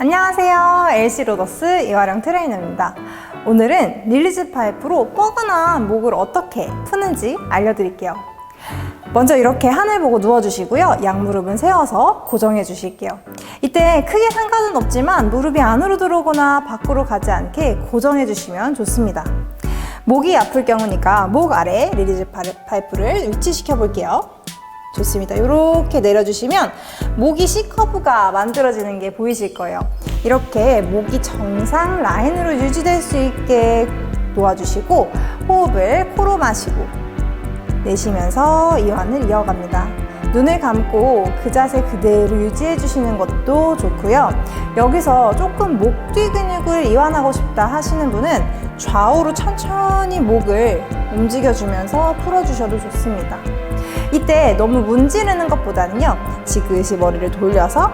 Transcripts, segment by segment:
안녕하세요. LC 로더스 이화령 트레이너입니다. 오늘은 릴리즈 파이프로 뻐근한 목을 어떻게 푸는지 알려드릴게요. 먼저 이렇게 하늘 보고 누워주시고요. 양무릎은 세워서 고정해 주실게요. 이때 크게 상관은 없지만 무릎이 안으로 들어오거나 밖으로 가지 않게 고정해 주시면 좋습니다. 목이 아플 경우니까 목 아래 릴리즈 파이프를 위치시켜 볼게요. 좋습니다. 이렇게 내려주시면 목이 C커브가 만들어지는 게 보이실 거예요. 이렇게 목이 정상 라인으로 유지될 수 있게 놓아주시고 호흡을 코로 마시고 내쉬면서 이완을 이어갑니다. 눈을 감고 그 자세 그대로 유지해 주시는 것도 좋고요. 여기서 조금 목 뒤 근육을 이완하고 싶다 하시는 분은 좌우로 천천히 목을 움직여주면서 풀어주셔도 좋습니다. 이때 너무 문지르는 것보다는요, 지그시 머리를 돌려서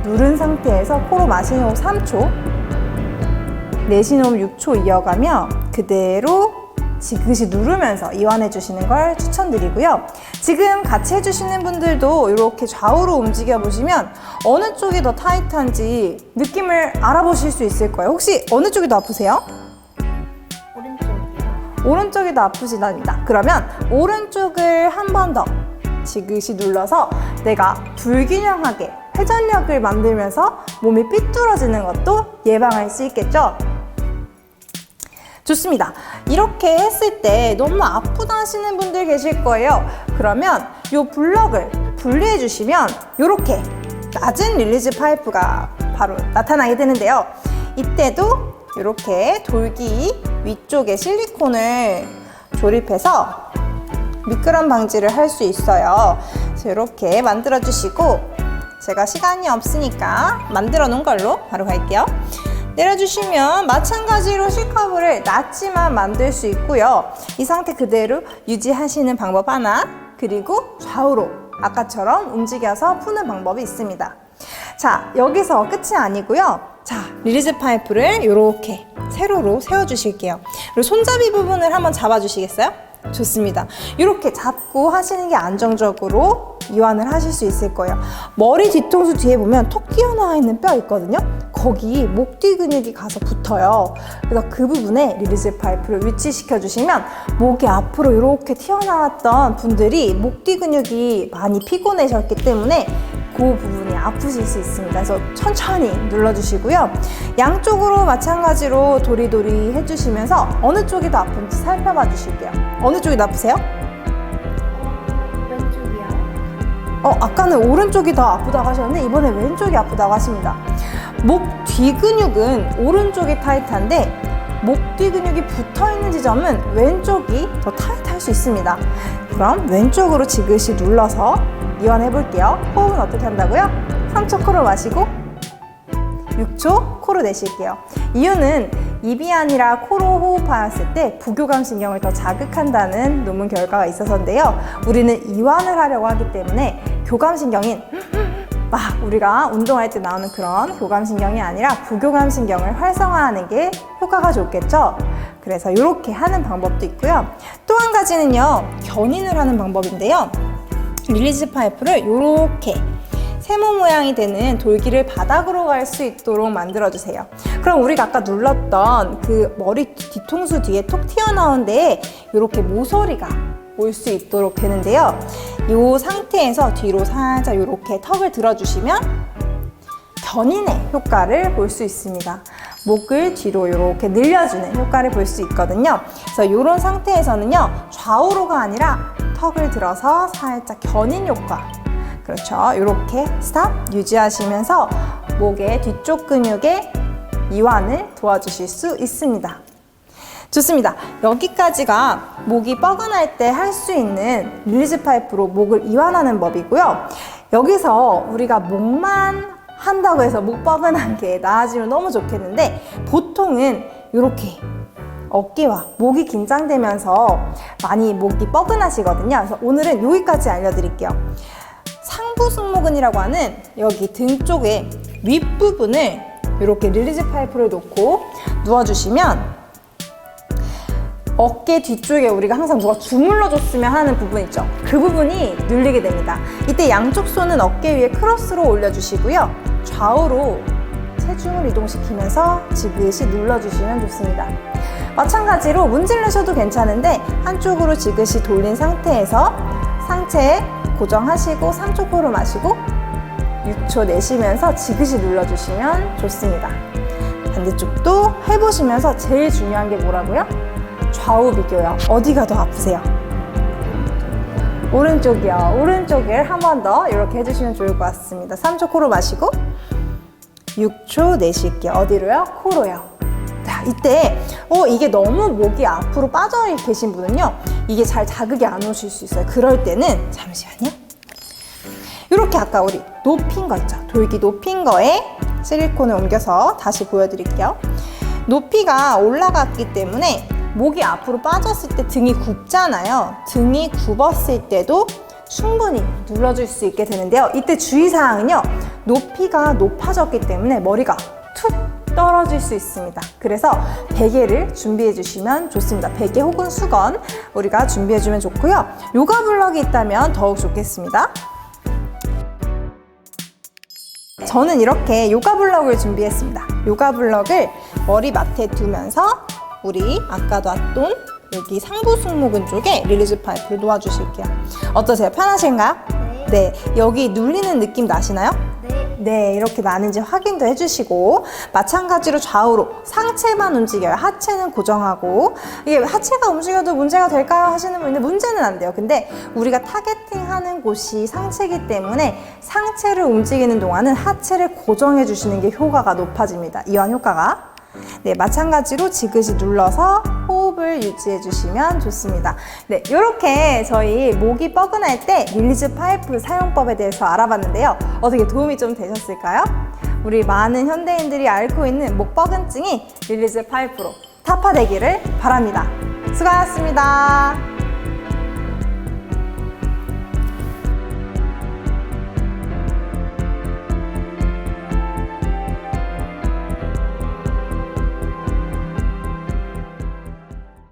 누른 상태에서 코로 마시는 호흡 3초, 내쉬는 호흡 6초 이어가며 그대로 지그시 누르면서 이완해 주시는 걸 추천드리고요. 지금 같이 해주시는 분들도 이렇게 좌우로 움직여 보시면 어느 쪽이 더 타이트한지 느낌을 알아보실 수 있을 거예요. 혹시 어느 쪽이 더 아프세요? 오른쪽이 더 아프시답니다. 그러면 오른쪽을 한 번 더 지그시 눌러서 내가 불균형하게 회전력을 만들면서 몸이 삐뚤어지는 것도 예방할 수 있겠죠? 좋습니다. 이렇게 했을 때 너무 아프다 하시는 분들 계실 거예요. 그러면 이 블럭을 분리해 주시면 이렇게 낮은 릴리즈 파이프가 바로 나타나게 되는데요. 이때도 이렇게 돌기 위쪽에 실리콘을 조립해서 미끄럼 방지를 할 수 있어요. 그래서 이렇게 만들어 주시고, 제가 시간이 없으니까 만들어 놓은 걸로 바로 갈게요. 내려주시면 마찬가지로 C커브를 낮지만 만들 수 있고요. 이 상태 그대로 유지하시는 방법 하나, 그리고 좌우로 아까처럼 움직여서 푸는 방법이 있습니다. 자, 여기서 끝이 아니고요. 자, 릴리즈 파이프를 이렇게 세로로 세워주실게요. 그리고 손잡이 부분을 한번 잡아주시겠어요? 좋습니다. 이렇게 잡고 하시는 게 안정적으로 이완을 하실 수 있을 거예요. 머리 뒤통수 뒤에 보면 톡 튀어나와 있는 뼈 있거든요. 거기 목 뒤 근육이 가서 붙어요. 그래서 그 부분에 릴리즈 파이프를 위치시켜 주시면 목이 앞으로 이렇게 튀어나왔던 분들이 목 뒤 근육이 많이 피곤해졌기 때문에 그 부분이 아프실 수 있습니다. 그래서 천천히 눌러주시고요. 양쪽으로 마찬가지로 도리도리 해주시면서 어느 쪽이 더 아픈지 살펴봐 주실게요. 어느 쪽이 더 아프세요? 왼쪽이요. 아까는 오른쪽이 더 아프다고 하셨는데 이번에 왼쪽이 아프다고 하십니다. 목 뒤 근육은 오른쪽이 타이트한데 목 뒤 근육이 붙어있는 지점은 왼쪽이 더 타이트할 수 있습니다. 그럼 왼쪽으로 지그시 눌러서 이완해 볼게요. 호흡은 어떻게 한다고요? 3초 코로 마시고 6초 코로 내쉴게요. 이유는 입이 아니라 코로 호흡하였을 때 부교감 신경을 더 자극한다는 논문 결과가 있어서인데요. 우리는 이완을 하려고 하기 때문에 교감 신경인 막 우리가 운동할 때 나오는 그런 교감 신경이 아니라 부교감 신경을 활성화하는 게 효과가 좋겠죠. 그래서 이렇게 하는 방법도 있고요. 또 한 가지는요, 견인을 하는 방법인데요. 릴리즈 파이프를 이렇게 세모 모양이 되는 돌기를 바닥으로 갈 수 있도록 만들어주세요. 그럼 우리가 아까 눌렀던 그 머리 뒤통수 뒤에 톡 튀어나온 데에 이렇게 모서리가 올 수 있도록 되는데요. 이 상태에서 뒤로 살짝 이렇게 턱을 들어주시면 견인의 효과를 볼 수 있습니다. 목을 뒤로 이렇게 늘려주는 효과를 볼 수 있거든요. 그래서 이런 상태에서는요, 좌우로가 아니라 턱을 들어서 살짝 견인 효과, 그렇죠, 이렇게 스탑 유지하시면서 목의 뒤쪽 근육의 이완을 도와주실 수 있습니다. 좋습니다. 여기까지가 목이 뻐근할 때 할 수 있는 릴리즈 파이프로 목을 이완하는 법이고요. 여기서 우리가 목만 한다고 해서 목 뻐근한 게 나아지면 너무 좋겠는데, 보통은 이렇게 어깨와 목이 긴장되면서 많이 목이 뻐근하시거든요. 그래서 오늘은 여기까지 알려드릴게요. 상부 승모근이라고 하는 여기 등 쪽에 윗부분을 이렇게 릴리즈 파이프를 놓고 누워주시면 어깨 뒤쪽에 우리가 항상 누가 주물러 줬으면 하는 부분 있죠? 그 부분이 눌리게 됩니다. 이때 양쪽 손은 어깨 위에 크로스로 올려주시고요. 좌우로 체중을 이동시키면서 지그시 눌러주시면 좋습니다. 마찬가지로 문질르셔도 괜찮은데 한쪽으로 지그시 돌린 상태에서 상체 고정하시고 3초 코로 마시고 6초 내쉬면서 지그시 눌러주시면 좋습니다. 반대쪽도 해보시면서 제일 중요한 게 뭐라고요? 좌우 비교요. 어디가 더 아프세요? 오른쪽이요. 오른쪽을 한 번 더 이렇게 해주시면 좋을 것 같습니다. 3초 코로 마시고 6초 내쉴게요. 어디로요? 코로요. 자, 이때 이게 너무 목이 앞으로 빠져 계신 분은요, 이게 잘 자극이 안 오실 수 있어요. 그럴 때는 잠시만요. 이렇게 아까 우리 높인 거 있죠? 돌기 높인 거에 실리콘을 옮겨서 다시 보여드릴게요. 높이가 올라갔기 때문에 목이 앞으로 빠졌을 때 등이 굽잖아요. 등이 굽었을 때도 충분히 눌러줄 수 있게 되는데요. 이때 주의사항은요, 높이가 높아졌기 때문에 머리가 툭 떨어질 수 있습니다. 그래서 베개를 준비해 주시면 좋습니다. 베개 혹은 수건 우리가 준비해 주면 좋고요. 요가 블럭이 있다면 더욱 좋겠습니다. 저는 이렇게 요가 블럭을 준비했습니다. 요가 블럭을 머리맡에 두면서 우리 아까 놨던 여기 상부 승모근 쪽에 릴리즈 파이프를 놓아주실게요. 어떠세요? 편하신가요? 네. 여기 눌리는 느낌 나시나요? 네, 이렇게 나는지 확인도 해주시고, 마찬가지로 좌우로 상체만 움직여요. 하체는 고정하고. 이게 하체가 움직여도 문제가 될까요? 하시는 분인데 문제는 안 돼요. 근데 우리가 타겟팅하는 곳이 상체이기 때문에 상체를 움직이는 동안은 하체를 고정해 주시는 게 효과가 높아집니다. 이완 효과가. 네, 마찬가지로 지그시 눌러서 호흡을 유지해 주시면 좋습니다. 네, 이렇게 저희 목이 뻐근할 때 릴리즈 파이프 사용법에 대해서 알아봤는데요. 어떻게 도움이 좀 되셨을까요? 우리 많은 현대인들이 앓고 있는 목 뻐근증이 릴리즈 파이프로 타파되기를 바랍니다. 수고하셨습니다.